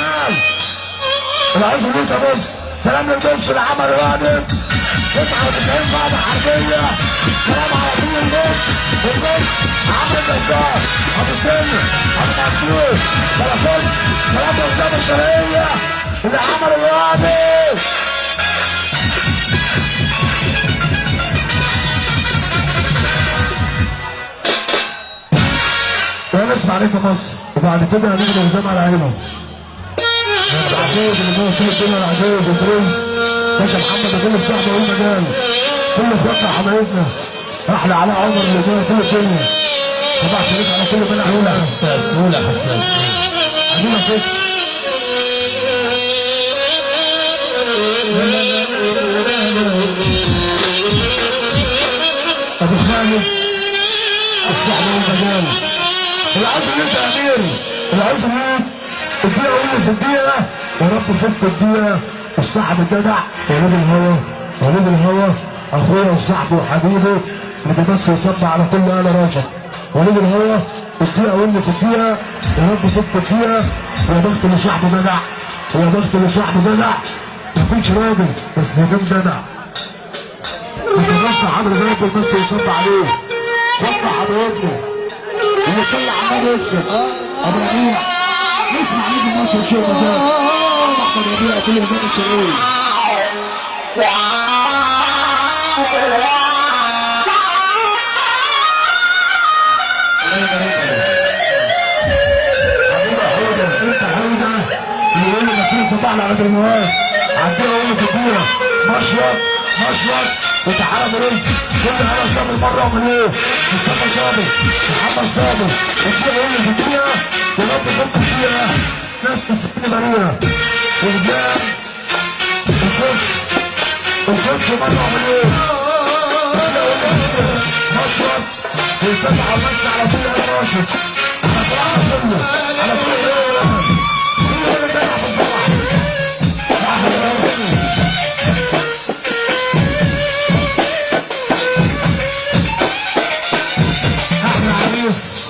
الشمال العز ليك يا بص. سلام للبص العمل الوادم 99 قاعدة حربية. سلام على طول البص عمرو النسار ابو سن ابو منصور بلافون. سلام لأسامة الشرقية اللي عمل الوادم. ونسمع نجم مصر وبعد كده هنيجي نهزم على عينه. العجوز اللي جوه كل الدنيا العجوز والبرنس باشا محمد وكل الصحبه والمجال كل اخواتنا وحبايبنا احلى علاء عمر اللي جوه كل الدنيا. صباح شريف على كل بني عيونه حساس ولا حساس عجينه كده. ابو خالد الصحبه والمجال العز اللي انت يا امير العز اللي الدقيقة واللي في الدقيقة يا رب فك الدقيقة. الصاحب الجدع وليد الهوا وليد الهوا اخويا وصاحبي وحبيبي اللي بيمثل يصب على كل آل رجب. وليد الهوا الدقيقة واللي في الدقيقة يا رب فك الدقيقة. ويا بخت اللي صاحبه جدع ويا بخت اللي صاحبه جدع ما يكونش راجل بس يكون جدع. بيتغصى حضر راجل بس يصب عليه. وضع حبايبنا ويصلي على النبي يكسب. ابو ربيع نسمع نجم مصر شو مزاج احمد ربيع كل مزاج الشرقية. حبيبي حوده انت حوده يقول لي مسير صباحنا على النواس عديها وقول في الدوره مشرط مشرط وتعالى برنس كل انا صابر مره من ايه مصطفى صابر محمد صابر الدنيا وقول في الدنيا يا رب فك فيها ناس تسقيني بريئه وزان الخش مره من ايه مشرط ويفتح على الناس على طول يا راشد على طول كله على طول ايه كل اللي جاي في الصباح احلى عريس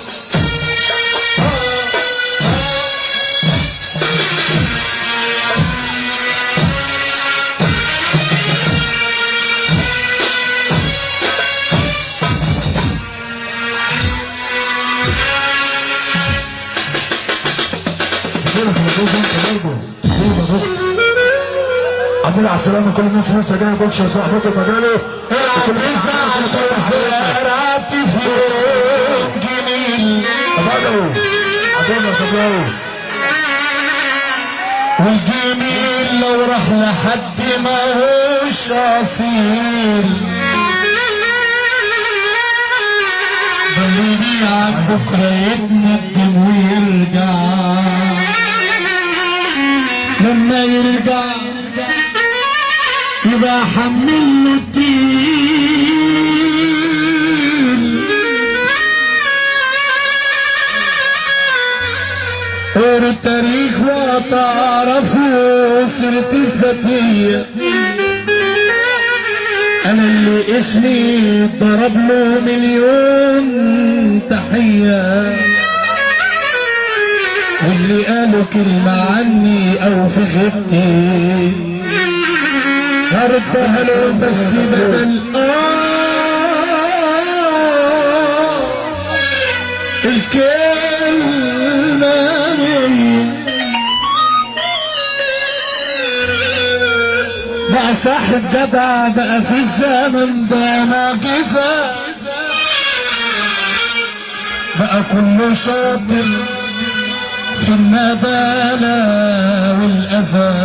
عبد على السلامة كل الناس لسه جايه بوكش يا صاحبته مجاله زرعت في جميل بدوي عدونا صبراوي والجميل لو راح لحد ما هوش اصيل بليني عن بكره يتندم ويرجع لما يرجع يبقى حمل له التقيل قروا التاريخ وتعرفوا سيرتي الذاتية انا اللي اسمي ضرب له مليون تحية واللي قالوا كلمة عني او في غيبتي هردها له بس بدل الكلمة بقى صاحب جدع بقى في الزمن ده معجزة بقى كله شاطر في الندالة والأذى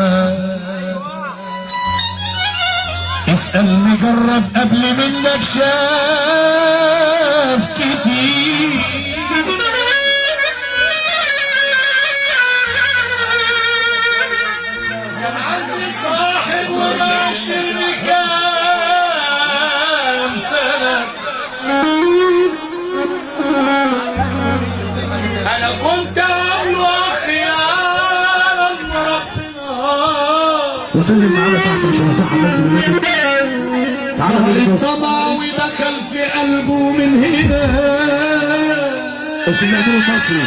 اسألني جرب قبل منك شاف كتير كان عندي صاحب وماشي بكام سنة أنا كنت عامله أخيار ربنا وتنزل معانا تحت عشان نصحى الناس اللي ماتت. تعالى الطمع ودخل في قلبه من هنا بس النادي المصري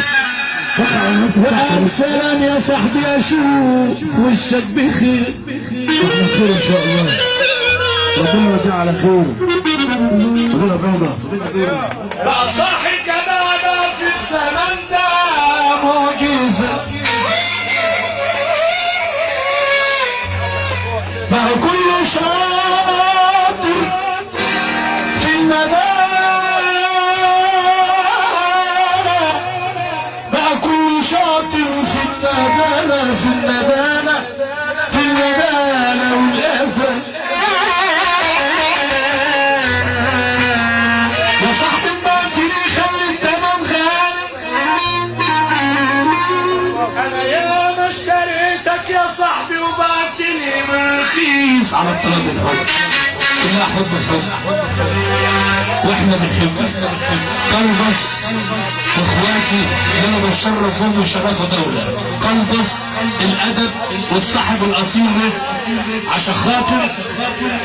دخل على نفسك وقال سلام يا صاحبي اشوف وشك بخير. على خير ان شاء الله، ربنا يوديها على خير. ربنا بيضة بقى صاحب جدعنا في الزمن ده معجزة، بقى كل شاطر في المدارة، بقى كل شاطر في الندالة، في الندالة، في الندالة والأسى. يا صاحبي الباكري خلي التمام غالب، انا يا ما اشتريتك يا صاحبي وبعتني من رخيص على الطلب الفضل. كلها حب فضل واحنا بنحبك. قلبص واخواتي اللي انا بشرف بهم شرافه دوله، قلبص الادب والصاحب الاصيل بس عشان خاطر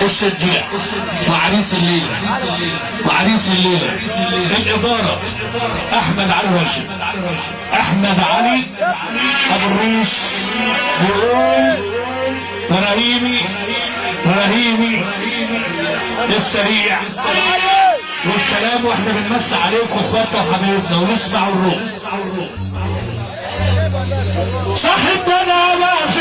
الشجاع وعريس الليله، وعريس الليله الاداره احمد علي راشد، احمد علي ابو الريش بيقول ورهيمي السريع والكلام، واحنا بنمس عليكم اخواتنا وحبايبنا ونسمع الروح. صاحب انا في